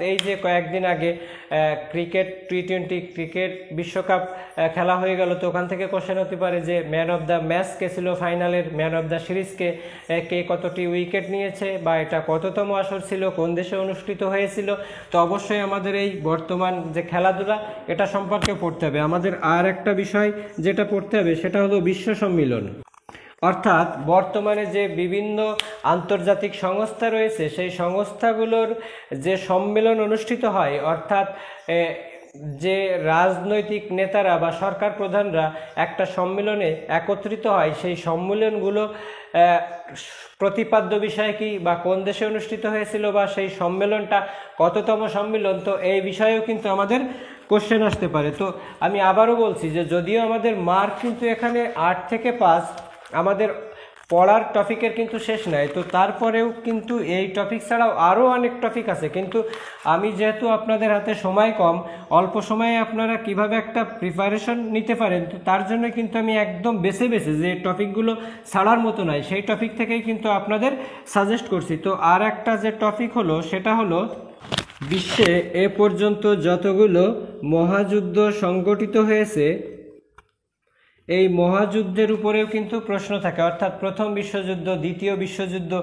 এই যে কয়েকদিন আগে ক্রিকেট টি20 ক্রিকেট বিশ্বকাপ খেলা হয়ে গেল, তো ওখান থেকে কোশ্চেন হতে পারে যে ম্যান অফ দ্য ম্যাচ কে ছিল, ফাইনালের ম্যান অফ দ্য সিরিজকে কে কতটি উইকেট নিয়েছে বা এটা কততম আসর ছিল, কোন দেশে অনুষ্ঠিত হয়েছিল। তো অবশ্যই আমাদের এই বর্তমান যে খেলাধুলা এটা সম্পর্কে পড়তে হবে। আমাদের আর একটা বিষয় যেটা পড়তে হবে সেটা হলো বিশ্ব সম্মিলন, অর্থাৎ বর্তমানে যে বিভিন্ন আন্তর্জাতিক সংস্থা রয়েছে সেই সংস্থাগুলোর যে সম্মেলন অনুষ্ঠিত হয়, অর্থাৎ যে রাজনৈতিক নেতারা বা সরকার প্রধানরা একটা সম্মেলনে একত্রিত হয়, সেই সম্মেলনগুলো প্রতিপাদ্য বিষয় কি বা কোন দেশে অনুষ্ঠিত হয়েছিল বা সেই সম্মেলনটা কততম সম্মেলন, তো এই বিষয়েও কিন্তু আমাদের কোশ্চেন আসতে পারে। তো আমি আবারও বলছি যে যদিও আমাদের মার্ক কিন্তু এখানে 8 থেকে 5, আমাদের পড়ার টপিকের কিন্তু শেষ নাই, তো তারপরেও কিন্তু এই টপিক ছাড়াও আরও অনেক টপিক আছে। কিন্তু আমি যেহেতু আপনাদের হাতে সময় কম, অল্প সময়ে আপনারা কিভাবে একটা প্রিপারেশন নিতে পারেন, তো তার জন্য কিন্তু আমি একদম বেছে বেছে যে টপিকগুলো ছাড়ার মতো নয় সেই টপিক থেকেই কিন্তু আপনাদের সাজেস্ট করছি। তো আর একটা যে টপিক হলো সেটা হলো বিশ্বে এ পর্যন্ত যতগুলো মহাযুদ্ধ সংগঠিত হয়েছে এই মহাযুদ্ধের উপরেও কিন্তু প্রশ্ন থাকে, অর্থাৎ প্রথম বিশ্বযুদ্ধ, দ্বিতীয় বিশ্বযুদ্ধ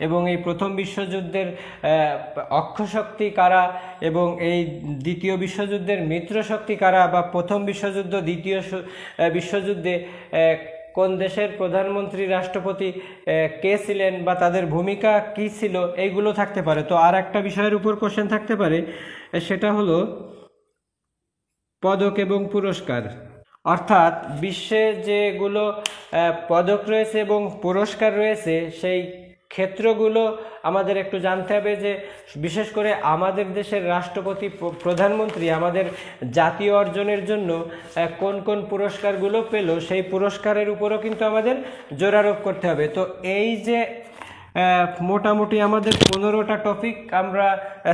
এবং এই প্রথম বিশ্বযুদ্ধের অক্ষশক্তি কারা এবং এই দ্বিতীয় বিশ্বযুদ্ধের মিত্রশক্তি কারা, বা প্রথম বিশ্বযুদ্ধ দ্বিতীয় বিশ্বযুদ্ধে কোন দেশের প্রধানমন্ত্রী রাষ্ট্রপতি কে ছিলেন বা তাদের ভূমিকা কী ছিল, এইগুলো থাকতে পারে। তো আর একটা বিষয়ের উপর কোশ্চেন থাকতে পারে, সেটা হলো পদক এবং পুরস্কার, অর্থাৎ বিশ্বে যেগুলো পদক রয়েছে এবং পুরস্কার রয়েছে সেই ক্ষেত্রগুলো আমাদের একটু জানতে হবে, যে বিশেষ করে আমাদের দেশের রাষ্ট্রপতি প্রধানমন্ত্রী আমাদের জাতীয় অর্জনের জন্য কোন কোন পুরস্কারগুলো পেল, সেই পুরস্কারের উপরও কিন্তু আমাদের জোরারোপ করতে হবে। তো এই যে মোটামুটি আমাদের 15টা টপিক আমরা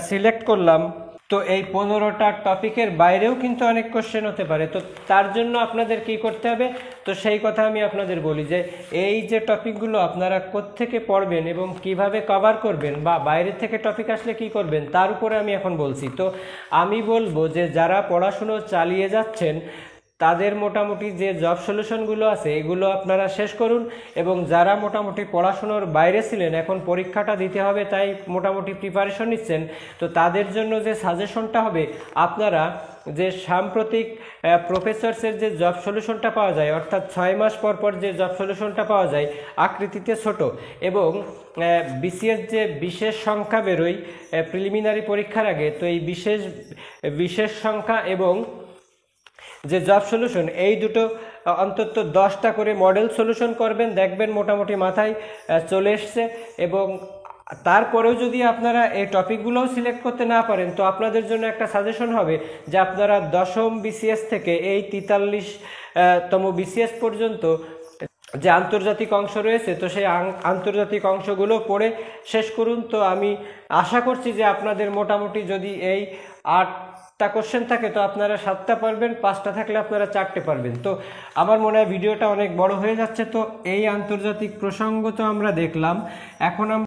সিলেক্ট করলাম, তো এই 15টা টপিকের বাইরেও কিন্তু অনেক কোশ্চেন হতে পারে। তো তার জন্য আপনাদের কি করতে হবে, তো সেই কথা আমি আপনাদের বলি যে এই যে টপিকগুলো আপনারা কোত্থেকে পড়বেন এবং কিভাবে কভার করবেন বা বাইরে থেকে টপিক আসলে কি করবেন তার উপরে আমি এখন বলছি। তো আমি বলবো যে যারা পড়াশুনো চালিয়ে যাচ্ছেন তাদের মোটামুটি যে জব সলিউশনগুলো আছে এগুলো আপনারা শেষ করুন, এবং যারা মোটামুটি পড়াশুনোর বাইরে ছিলেন এখন পরীক্ষাটা দিতে হবে তাই মোটামুটি প্রিপারেশন নিচ্ছেন, তো তাদের জন্য যে সাজেশনটা হবে, আপনারা যে সাম্প্রতিক প্রফেসরসের যে জব সলিউশনটা পাওয়া যায়, অর্থাৎ 6 মাস পর পর যে জব সলিউশনটা পাওয়া যায় আকৃতিতে ছোট, এবং বিসিএস যে বিশেষ সংখ্যা বেরোয় প্রিলিমিনারি পরীক্ষার আগে, তো এই বিশেষ সংখ্যা এবং যে জব সলিউশন এই দুটো অন্তত 10টা করে মডেল সলিউশন করবেন, দেখবেন মোটামুটি মাথায় চলে এসছে। এবং তারপরেও যদি আপনারা এই টপিকগুলোও সিলেক্ট করতে না পারেন, তো আপনাদের জন্য একটা সাজেশন হবে যে আপনারা 10ম বিসিএস থেকে এই 43তম বিসিএস পর্যন্ত যে আন্তর্জাতিক অংশ রয়েছে, তো সেই আন্তর্জাতিক অংশগুলো পড়ে শেষ করুন। তো আমি আশা করছি যে আপনাদের মোটামুটি যদি এই 8টা কোশ্চেন থাকে তো আপনারা 7টা পারবেন, 5টা থাকলে আপনারা 4টে পারবেন। তো আমার মনে হয় ভিডিওটা অনেক বড় হয়ে যাচ্ছে। তো এই আন্তর্জাতিক প্রসঙ্গ তো আমরা দেখলাম, এখন আমরা